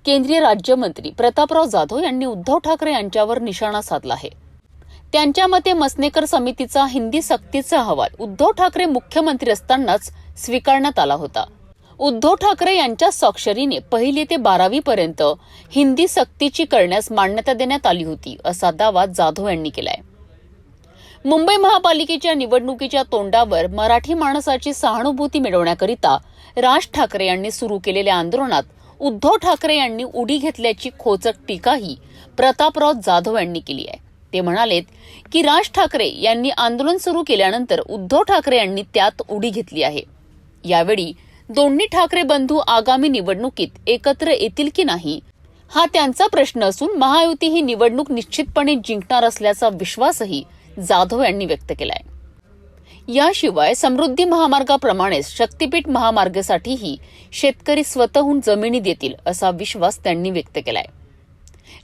केंद्रीय राज्यमंत्री प्रतापराव जाधव यांनी उद्धव ठाकरे यांच्यावर निशाणा साधला आहे। त्यांच्या मते मसनेकर समितीचा हिंदी सक्तीचा अहवाल उद्धव ठाकरे मुख्यमंत्री असतानाच स्वीकारण्यात आला होता। उद्धव ठाकरे यांच्या स्वाक्षरीने 1ली ते 12वी पर्यंत हिंदी सक्तीची करण्यास मान्यता देण्यात आली होती, असा दावा जाधव यांनी केलाय। मुंबई महापालिकेच्या निवडणुकीच्या तोंडावर मराठी माणसाची सहानुभूती मिळवण्याकरिता राज ठाकरे यांनी सुरू केलेल्या आंदोलनात उद्धव ठाकरे यांनी उडी घेतल्याची खोचक टीकाही प्रतापराव जाधव यांनी केली आहे। ते म्हणालेत की राज ठाकरे यांनी आंदोलन सुरू केल्यानंतर उद्धव ठाकरे यांनी त्यात उडी घेतली आहे। यावेळी दोन्ही ठाकरे बंधू आगामी निवडणुकीत एकत्र येतील की नाही हा त्यांचा प्रश्न असून महायुती ही निवडणूक निश्चितपणे जिंकणार असल्याचा विश्वासही जाधव यांनी व्यक्त केलाय। याशिवाय समृद्धी महामार्गाप्रमाणेच शक्तीपीठ महामार्गासाठीही शेतकरी स्वतःहून जमिनी देतील असा विश्वास त्यांनी व्यक्त केलाय।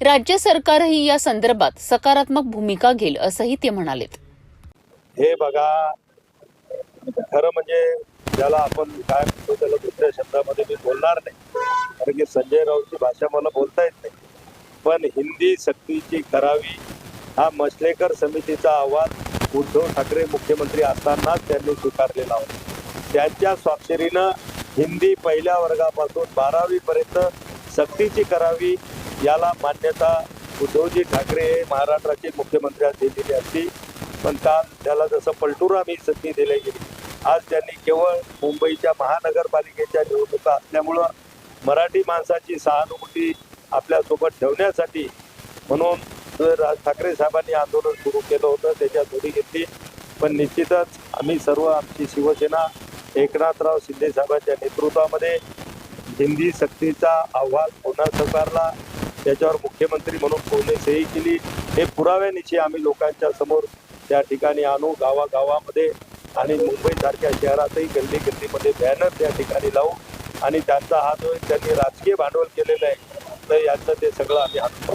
राज्य सरकारही या संदर्भात सकारात्मक भूमिका घेईल असंही ते म्हणालेत। हे बघा, खरं म्हणजे ज्याला आपण काय म्हणतो त्याला दुसऱ्या शब्दामध्ये मी बोलणार नाही, कारण की संजय राऊतची भाषा मला बोलता येत नाही। पण हिंदी सक्तीची करावी हा मसलेकर समितीचा अहवाल उद्धव ठाकरे मुख्यमंत्री असतानाच त्यांनी स्वीकारलेला होता। त्यांच्या स्वाक्षरीनं हिंदी पहिल्या वर्गापासून 12वी पर्यंत सक्तीची करावी याला मान्यता उद्धवजी ठाकरे हे महाराष्ट्राचे मुख्यमंत्री दिलेली असती। पण काल त्याला जसं पलटूरामी संधी दिली गेली। आज त्यांनी केवळ मुंबईच्या महानगरपालिकेच्या निवडणुका असल्यामुळं मराठी माणसाची सहानुभूती आपल्यासोबत ठेवण्यासाठी म्हणून राज ठाकरे साहेबांनी आंदोलन सुरू केलं होतं, त्याच्यात उडी घेतली। पण निश्चितच आम्ही सर्व आमची शिवसेना एकनाथराव शिंदे साहेबांच्या नेतृत्वामध्ये हिंदी सक्तीचा अहवाल पुन्हा स्वीकारला, त्याच्यावर मुख्यमंत्री म्हणून कोणी सही केली हे पुराव्यानिशी आम्ही लोकांच्या समोर त्या ठिकाणी आणू, गावागावामध्ये आणि मुंबईसारख्या शहरातही गल्ली गल्लीमध्ये बॅनर त्या ठिकाणी लावू आणि त्यांचा हा जो त्यांनी राजकीय भांडवल केलेलं आहे तर याचं ते सगळं आम्ही हात